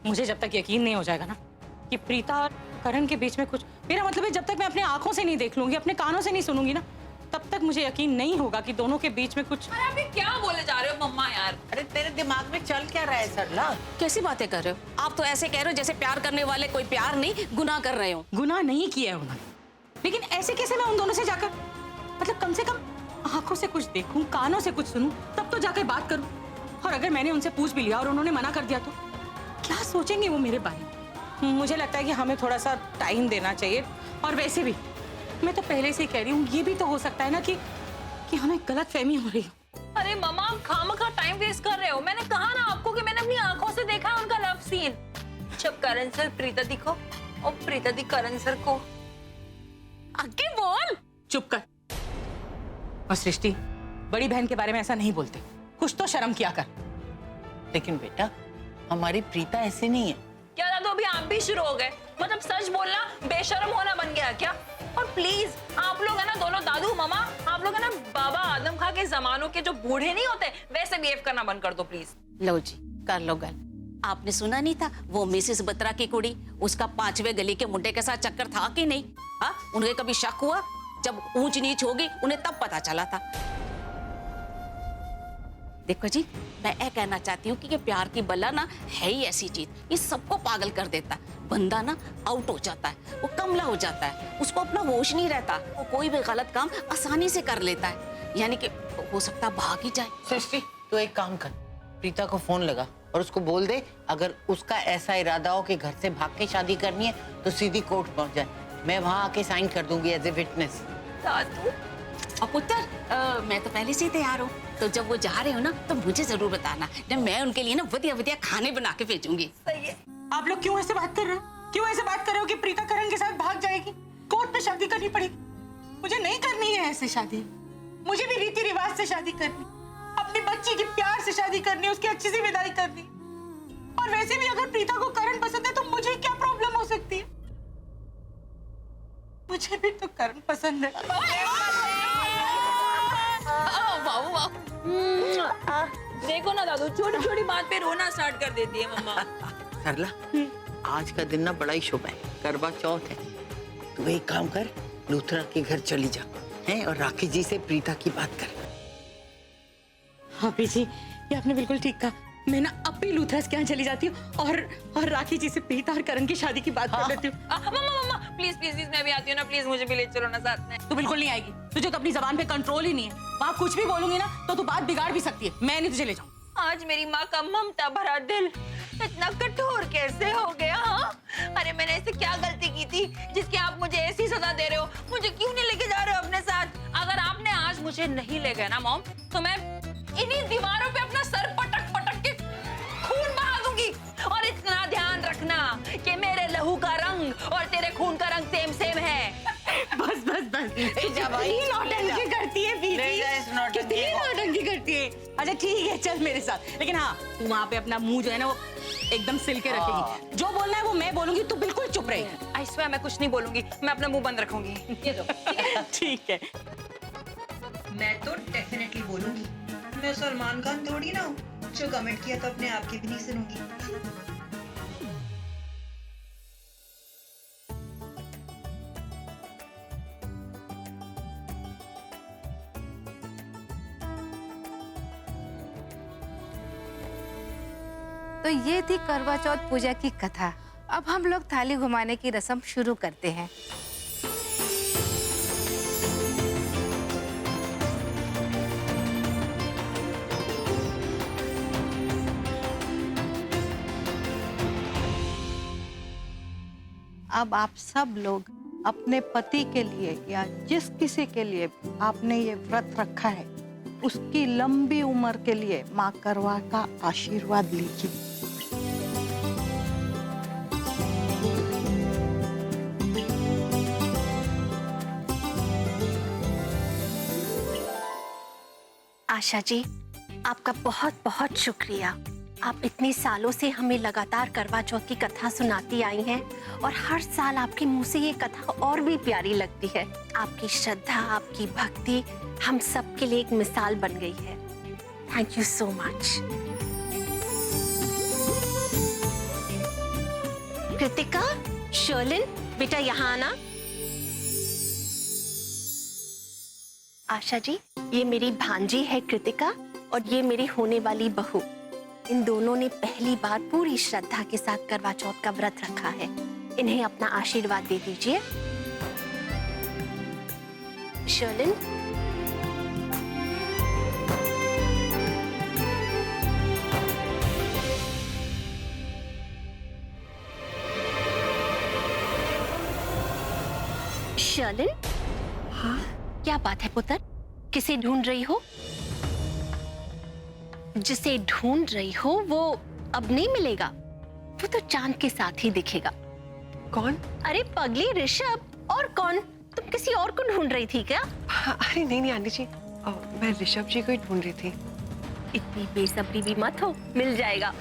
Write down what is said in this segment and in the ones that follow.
मुझे जब तक यकीन नहीं हो जाएगा ना कि प्रीता और करण के बीच में कुछ, मेरा मतलब है जब तक मैं अपने आंखों से नहीं देख लूंगी, अपने कानों से नहीं सुनूंगी ना, तब तक मुझे यकीन नहीं होगा कि दोनों के बीच में कुछ। अरे आप ये क्या बोले जा रहे हो मम्मा यार? अरे तेरे दिमाग में चल क्या रहा है सरला? कैसी बातें कर रहे हो आप? तो ऐसे कह रहे हो जैसे प्यार करने वाले कोई प्यार नहीं गुनाह कर रहे हो। गुनाह नहीं किया है उन्होंने, लेकिन ऐसे कैसे मैं उन दोनों से जाकर, मतलब कम से कम आंखों से कुछ देखूं, कानों से कुछ सुनूं, तब तो जाकर बात करूं। और अगर मैंने उनसे पूछ भी लिया और उन्होंने मना कर दिया तो क्या सोचेंगे वो मेरे बारे में? मुझे लगता है कि हमें थोड़ा सा टाइम देना चाहिए। और वैसे भी मैं तो पहले से ही कह रही हूँ, ये भी तो हो सकता है ना कि हमें गलतफहमी हो रही हो। अरे मम्मा आप खामखा टाइम वेस्ट कर रहे हो। मैंने कहा ना आपको कि मैंने अपनी आंखों से देखा है उनका लव सीन। जब करण सर प्रीता दी को और प्रीता दी करण सर को। आगे बोल। चुप कर। और सृष्टि, बड़ी बहन के बारे में ऐसा नहीं बोलते, कुछ तो शर्म किया कर। लेकिन बेटा हमारी प्रीता ऐसे नहीं है। क्या दादू अभी आप भी शुरू हो गए? मतलब सच बोलना बेशर्म होना बन गया क्या? और प्लीज आप लोग है ना दोनों दादू मामा, आप लोग है ना बाबा आदम खां के जमानों के जो बूढ़े नहीं होते वैसे बिहेव करना बंद कर दो प्लीज। लो जी कर लो गल। आपने सुना नहीं था वो मिसेस बत्रा की कुड़ी, उसका 5वें गली के मुंडे के साथ चक्कर था कि नहीं? हाँ उन्हें कभी शक हुआ? जब ऊंच नीच होगी उन्हें तब पता चला था। देखो जी मैं ये कहना चाहती हूँ कि ये प्यार की बला ना है ही ऐसी चीज, ये सबको पागल कर देता है। बंदा ना आउट हो जाता है, वो कमला हो जाता है, उसको अपना होश नहीं रहता, वो कोई भी गलत काम आसानी से कर लेता है, यानी कि हो सकता भाग ही जाए। सृष्टि तू एक काम कर, प्रीता को फोन लगा और उसको बोल दे अगर उसका ऐसा इरादा हो कि घर से भाग के शादी करनी है तो सीधी कोर्ट पहुंच जाए, मैं वहां आके साइन कर दूंगी एज ए विटनेस। दादू और पुत्र मैं तो पहले से ही तैयार हूँ, तो जब वो जा रहे हो ना तो मुझे जरूर बताना, जब मैं उनके लिए ना बढ़िया बढ़िया खाने बना के भेजूंगी। सही है। आप लोग क्यों ऐसे बात कर रहे हो? क्यों ऐसे बात कर रहे हो कि प्रीता करण के साथ भाग जाएगी, कोर्ट में शादी करनी पड़ेगी? मुझे नहीं करनी है ऐसे शादी, मुझे भी रीति रिवाज से शादी करनी, अपनी बच्ची की प्यार से शादी करनी, उसकी अच्छी सी विदाई करनी। और वैसे भी अगर प्रीता को करण पसंद है तो मुझे क्या प्रॉब्लम हो सकती है? मुझे भी तो करण पसंद है। देखो ना दादू छोटी छोटी बात पे रोना स्टार्ट कर देती है मम्मा। सरला आज का दिन ना बड़ा ही शुभ है, करवा चौथ है। तू एक काम कर, लूथरा के घर चली जा हैं और राखी जी से प्रीता की बात कर। हाँ जी, ये आपने बिल्कुल ठीक कहा। मैं ना अब भी लूथरस के यहाँ चली जाती हूँ और राखी जी से प्रीता और करण की शादी की बात कर लेती हूँ। मम्मा मम्मा प्लीज प्लीज प्लीज मैं भी आती हूँ ना, प्लीज मुझे भी ले चलो ना साथ में। तू बिल्कुल नहीं आएगी, तुझे तो अपनी जबान पे कंट्रोल ही नहीं है। वहाँ कुछ भी बोलूंगी ना तो तू बात बिगाड़ भी सकती है, मैं नहीं तुझे ले जाऊँ। आज मेरी माँ का ममता भरा दिल इतना कठोर कैसे हो गया? हाँ अरे मैंने ऐसे क्या गलती की थी जिसकी आप मुझे ऐसी सजा दे रहे हो? मुझे क्यों नहीं लेके जा रहे हो अपने साथ? अगर आपने आज मुझे नहीं ले गए ना मॉम तो मैं इन्हीं दीवारों पे अपना सर पटक पटक के खून बहा दूंगी। और इतना ध्यान रखना कि मेरे लहू का रंग और तेरे खून का रंग सेम सेम है। बस बस बस कितनी नौटंकी करती है बीबी, कितनी नौटंकी करती है। अच्छा ठीक है चल मेरे साथ, लेकिन हाँ तू वहाँ पे अपना मुंह जो है ना वो एकदम सिल के रखेगी। जो बोलना है वो मैं बोलूंगी, तू बिल्कुल चुप रहेगी। आई स्वेयर मैं कुछ नहीं बोलूंगी, मैं अपना मुंह बंद रखूंगी। ये दो ठीक है। मैं तो डेफिनेटली बोलूंगी, मैं सलमान खान थोड़ी ना हूँ जो कमेंट किया तो अपने आप की भी नहीं सुनूंगी। तो ये थी करवा चौथ पूजा की कथा। अब हम लोग थाली घुमाने की रस्म शुरू करते हैं। अब आप सब लोग अपने पति के लिए या जिस किसी के लिए आपने ये व्रत रखा है उसकी लंबी उम्र के लिए माँ करवा का आशीर्वाद लीजिए। आशा जी आपका बहुत बहुत शुक्रिया। आप इतने सालों से हमें लगातार करवा चौथ की कथा सुनाती आई हैं और हर साल आपके मुंह से ये कथा और भी प्यारी लगती है। आपकी श्रद्धा, आपकी भक्ति हम सब के लिए एक मिसाल बन गई है। Thank you so much. Kritika, Sherlin, बेटा यहाँ आना। आशा जी, ये मेरी भांजी है कृतिका और ये मेरी होने वाली बहू। इन दोनों ने पहली बार पूरी श्रद्धा के साथ करवा चौथ का व्रत रखा है। इन्हें अपना आशीर्वाद दे दीजिए। शर्लिन, शर्लिन, हाँ क्या बात है पुत्र, किसे ढूंढ रही हो? जिसे ढूंढ रही हो वो अब नहीं मिलेगा, वो तो चांद के साथ ही दिखेगा। कौन? अरे पगली ऋषभ, और कौन? तुम किसी और को ढूंढ रही थी क्या? अरे नहीं आंटी जी, मैं ऋषभ जी को ही ढूंढ रही थी। इतनी बेसब्री भी मत हो, मिल जाएगा।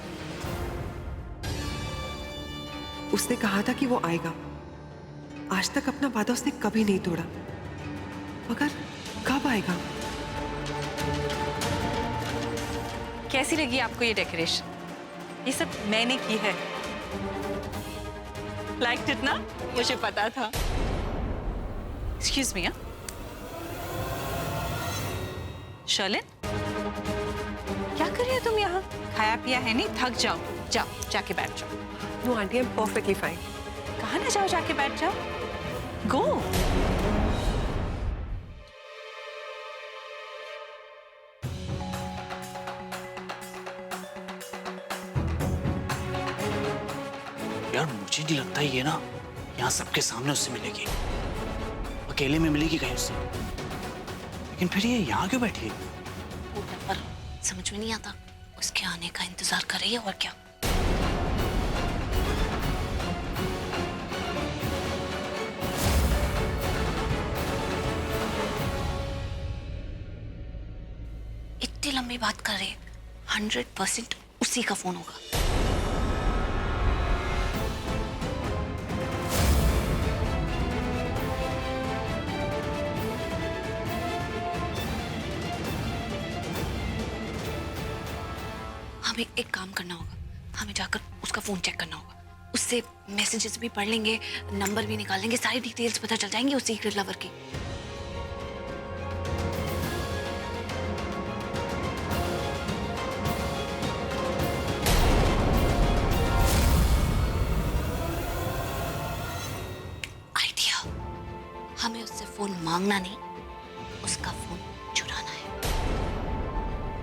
उसने कहा था कि वो आएगा। आज तक अपना वादा उसने कभी नहीं तोड़ा, मगर कब आएगा? कैसी लगी आपको ये डेकोरेशन? ये सब मैंने की है। लाइक्ड इट ना? मुझे पता था। Excuse me. शर्लिन, क्या कर रही हो तुम यहाँ? खाया पिया है नहीं, थक जाओ, जाओ जाके बैठ जाओ। No aunty, I am perfectly fine. कहाँ ना जाओ, जाके बैठ जाओ। गो। यार मुझे नहीं लगता ये ना यहाँ सबके सामने उससे मिलेगी, अकेले में मिलेगी कहीं उससे। लेकिन फिर ये यहाँ क्यों बैठी है? पर समझ में नहीं आता, उसके आने का इंतजार कर रही है और क्या। इतनी लंबी बात कर रही है, 100% उसी का फोन होगा। हमें एक काम करना होगा, हमें जाकर उसका फोन चेक करना होगा, उससे मैसेजेस भी पढ़ लेंगे, नंबर भी निकाल लेंगे, सारी डिटेल्स पता चल जाएंगी उस सीक्रेट लवर की। आइडिया, हमें उससे फोन मांगना नहीं, उसका फोन चुराना है।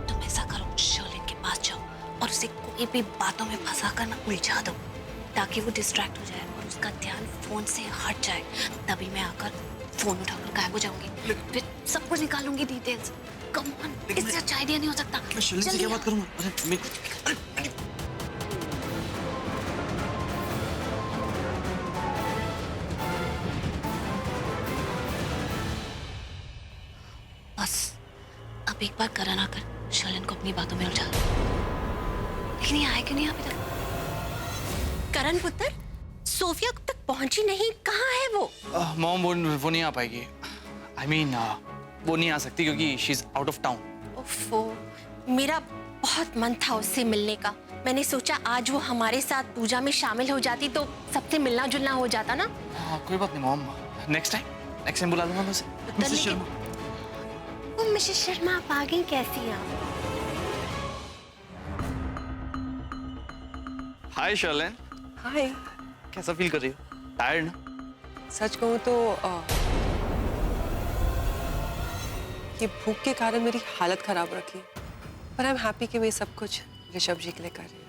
तुम ऐसा करो, शर्लिन के पास जाओ और उसे कोई भी बातों में फंसा कर ना उलझा दो, ताकि वो डिस्ट्रैक्ट हो जाए और उसका ध्यान फोन से हट जाए। तभी मैं आकर फोन उठाकर गायब हो जाऊंगी, फिर सब कुछ निकालूंगी डिटेल्स। कम ऑन, इससे अच्छा आइडिया नहीं हो सकता। मैं शर्लिन से क्या बात करूंगा? अरे बस अब एक बार करा ना कर, शर्लिन को अपनी बातों में उलझा। लेकिन ये आए क्यों नहीं अभी तक? करण पुत्र, सोफिया तक पहुंची नहीं, कहाँ है वो? मॉम वो नहीं आ पाएगी। I mean, वो नहीं आ सकती क्योंकि she is out of town. ओफो, मेरा बहुत मन था उससे मिलने का। मैंने सोचा आज वो हमारे साथ पूजा में शामिल हो जाती तो सबसे मिलना जुलना हो जाता ना। कोई बात नहीं मॉम, नेक्स्ट टाइम बुला लूंगा मैं उसे। मिसेस शर्मा। वो मिसेस शर्मा आप आ गई कैसी आप? हाय शर्लिन। हाय। कैसा फील कर रही हो? टायर्ड ना? सच कहूँ तो ये भूख के कारण मेरी हालत खराब रखी, पर आई एम हैप्पी कि मैं सब कुछ ऋषभ जी के लिए कर रही हूँ।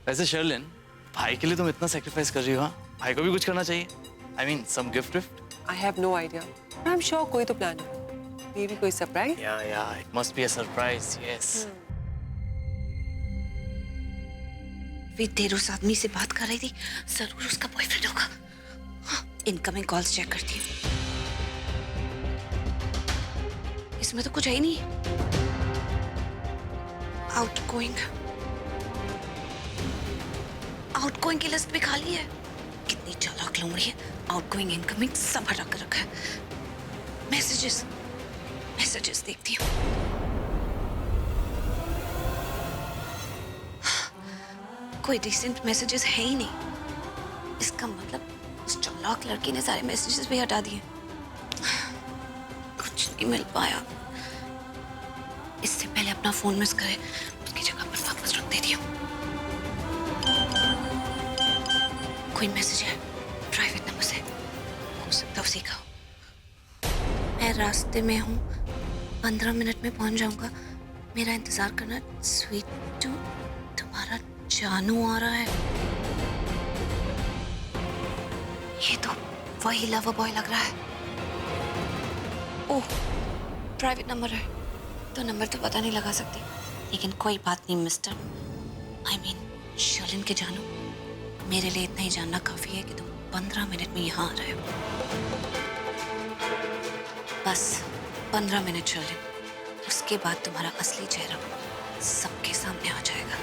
वैसे शर्लिन, भाई के लिए तुम इतना सेक्रीफाइस कर रही हो, हाँ? भाई को भी कुछ करना चाहिए। I mean, some gift विफ्ट। I have no idea, I am sure कोई तो प्लान है, मे बी कोई सरप्राइज। Yeah, it must be a surprise, yes. काफी देर उस आदमी से बात कर रही थी, जरूर उसका बॉयफ्रेंड होगा। हाँ, इनकमिंग कॉल्स चेक करती हूँ। इसमें तो कुछ है ही नहीं। आउटगोइंग की लिस्ट भी खाली है। कितनी चालाक लोमड़ी है, आउटगोइंग इनकमिंग सब हटा कर रखा है। मैसेजेस देखती हूँ। कोई डिसेंट मैसेजेस है ही नहीं। इसका मतलब उस चालाक लड़की ने सारे मैसेजेस भी हटा दिए। कुछ नहीं मिल पाया। इससे पहले अपना फोन मिस करे उसकी जगह पर वापस रख देती हूँ। कोई मैसेज है प्राइवेट नंबर से, हो सकता उसी का हो। मैं रास्ते में हूँ, 15 मिनट में पहुंच जाऊंगा। मेरा इंतजार करना। स्वीट टू, तुम्हारा जानू आ रहा है। ये तो वही लवर बॉय लग रहा है। ओह, प्राइवेट नंबर है तो नंबर तो पता नहीं लगा सकती, लेकिन कोई बात नहीं मिस्टर, I mean, शर्लिन के जानू, मेरे लिए इतना ही जानना काफी है कि तुम 15 मिनट में यहाँ आ रहे हो। बस 15 मिनट शर्लिन, उसके बाद तुम्हारा असली चेहरा सबके सामने आ जाएगा।